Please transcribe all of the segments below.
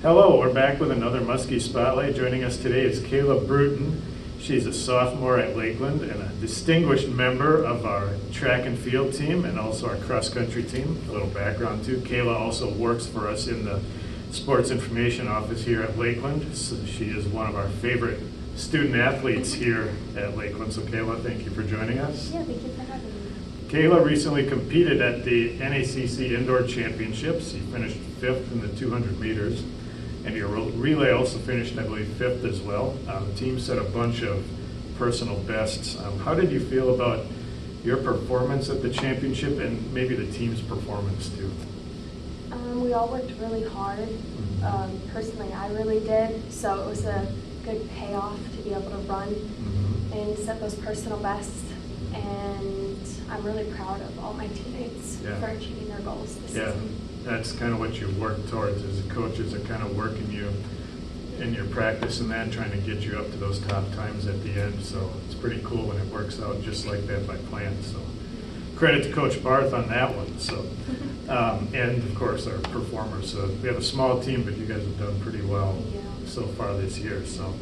Hello, we're back with another Muskie Spotlight. Joining us today is Kayla Bruton. She's a sophomore at Lakeland and a distinguished member of our track and field team and also our cross-country team. A little background too, Kayla also works for us in the sports information office here at Lakeland. So she is one of our favorite student athletes here at Lakeland. So Kayla, thank you for joining us. Yeah, thank you for having me. Kayla recently competed at the NACC Indoor Championships. You finished 5th in the 200 meters. And your relay also finished, I believe, 5th as well. The team set a bunch of personal bests. How did you feel about your performance at the championship and maybe the team's performance too? We all worked really hard. Personally, I really did. So it was a good payoff to be able to run and set those personal bests. And I'm really proud of all my teammates for achieving their goals this season. That's kind of what you work towards as coaches, are kind of working you in your practice and that, trying to get you up to those top times at the end. So it's pretty cool when it works out just like that by plan. So credit to Coach Barth on that one. So and of course our performers. So we have a small team, but you guys have done pretty well so far this year. So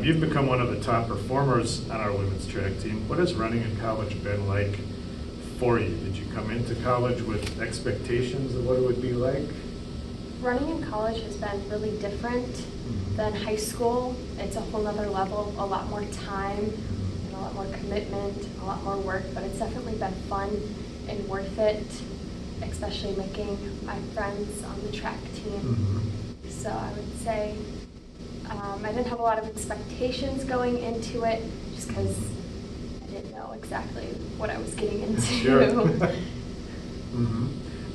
you've become one of the top performers on our women's track team. What has running in college been like for you? Did you come into college with expectations of what it would be like? Running in college has been really different than high school. It's a whole nother level, a lot more time, and a lot more commitment, a lot more work, but it's definitely been fun and worth it, especially making my friends on the track team. So I would say I didn't have a lot of expectations going into it just because I didn't know exactly what I was getting into. Sure.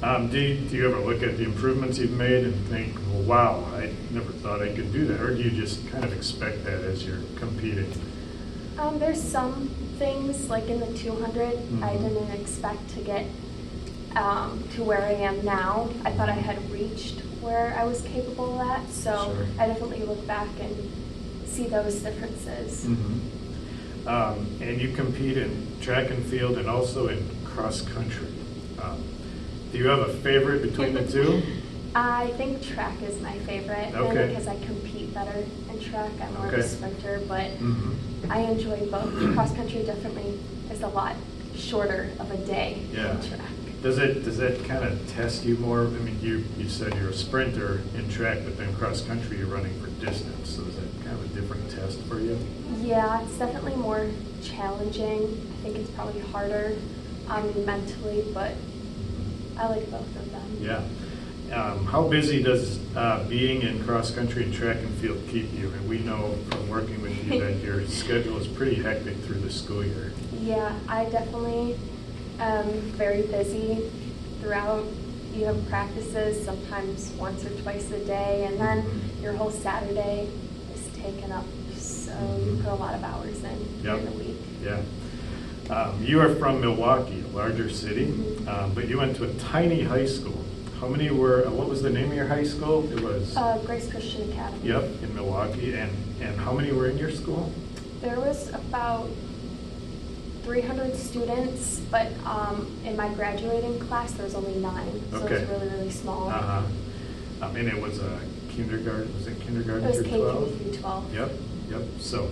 Do you ever look at the improvements you've made and think, well, wow, I never thought I could do that? Or do you just kind of expect that as you're competing? There's some things, like in the 200, I didn't expect to get to where I am now. I thought I had reached where I was capable of that. So I definitely look back and see those differences. And you compete in track and field and also in cross country. Do you have a favorite between the two? I think track is my favorite, mainly because I compete better in track. I'm more of a sprinter, but I enjoy both. Cross country definitely is a lot shorter of a day than track. Does that kind of test you more? I mean, you said you're a sprinter in track, but then cross country you're running for distance. So is that kind of a different test for you? Yeah, it's definitely more challenging. I think it's probably harder on me mentally, but I like both of them. Yeah. How busy does being in cross country and track and field keep you? And we know from working with you that your schedule is pretty hectic through the school year. Yeah, I definitely am very busy throughout. You have practices sometimes once or twice a day, and then your whole Saturday is taken up. So you put a lot of hours in during the week. Yeah. You are from Milwaukee, a larger city, but you went to a tiny high school. How many were, what was the name of your high school? It was? Grace Christian Academy. Yep, in Milwaukee. And how many were in your school? There was about 300 students, but in my graduating class there was only 9, so it was really, really small. And it was a kindergarten, was it kindergarten through 12? It was K through 12. Yep. So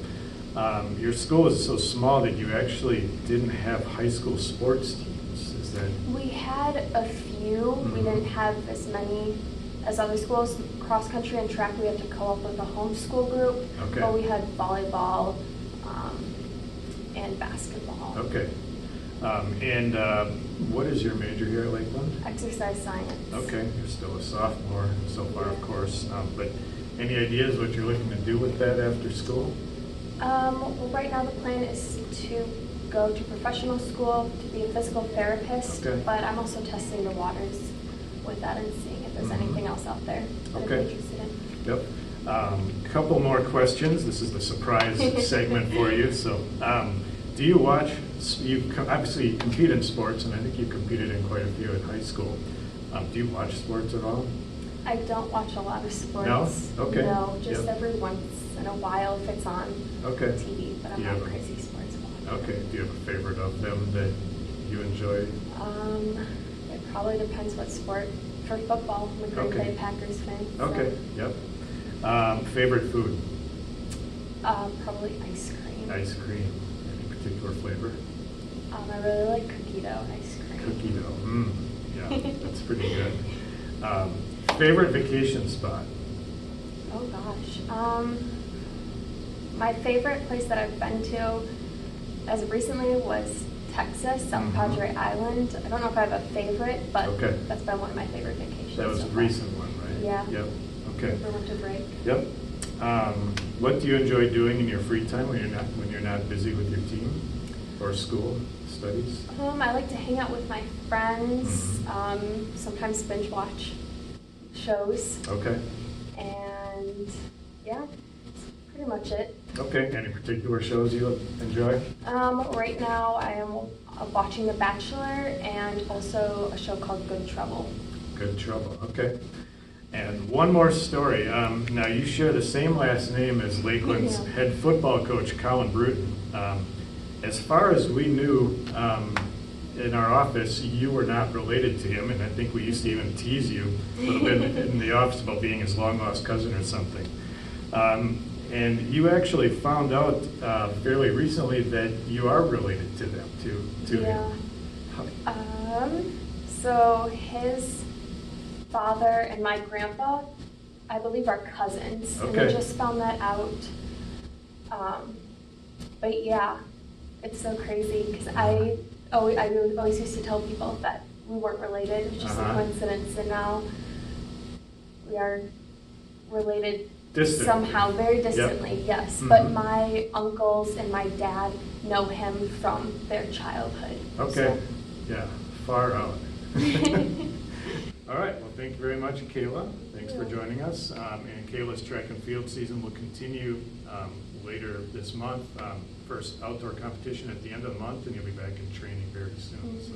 your school is so small that you actually didn't have high school sports teams, is that? We had a few. We didn't have as many as other schools. Cross country and track we had to co-op with a homeschool group, but we had volleyball and basketball. And what is your major here at Lakeland? Exercise science. You're still a sophomore so far, of course, but any ideas what you're looking to do with that after school? Well, right now the plan is to go to professional school to be a physical therapist, but I'm also testing the waters with that and seeing if there's anything else out there that I'm interested in. Couple more questions. This is the surprise segment for you. So, do you watch, obviously you compete in sports, and I think you competed in quite a few in high school. Do you watch sports at all? I don't watch a lot of sports. No? Okay. No, just every once in a while if it's on TV, but I'm not a crazy sports watcher. Do you have a favorite of them that you enjoy? It probably depends what sport for football. I'm a Green Okay. Bay Packers fan. So, Okay, yep. Favorite food? Probably ice cream. Ice cream. Any particular flavor? I really like cookie dough ice cream. Cookie dough. Yeah, that's pretty good. Favorite vacation spot? Oh gosh. My favorite place that I've been to as of recently was Texas, South Padre Island. I don't know if I have a favorite, but Okay. that's been one of my favorite vacations. That was so a far. recent one, right? Yeah. Yep, okay. For winter break. Yep. What do you enjoy doing in your free time when you're not busy with your team or school studies? I like to hang out with my friends, sometimes binge watch shows, Okay. and yeah, that's pretty much it. Okay. Any particular shows you enjoy? Right now I am watching The Bachelor and also a show called Good Trouble. Good Trouble. Okay. And one more story. Now you share the same last name as Lakeland's Yeah. head football coach, Colin Bruton. As far as we knew in our office, you were not related to him, and I think we used to even tease you a little bit in the office about being his long-lost cousin or something. And you actually found out fairly recently that you are related to them, to Yeah. him. So his father and my grandpa, I believe, are cousins. And Okay. I just found that out. But yeah, it's so crazy because I always used to tell people that we weren't related. It's just a coincidence, and now we are related. Distant. Somehow, very distantly, yes. But my uncles and my dad know him from their childhood. Okay. So. Yeah, far out. All right, well, thank you very much, Kayla. Thanks for joining us. And Kayla's track and field season will continue later this month. First outdoor competition at the end of the month, and you'll be back in training very soon. So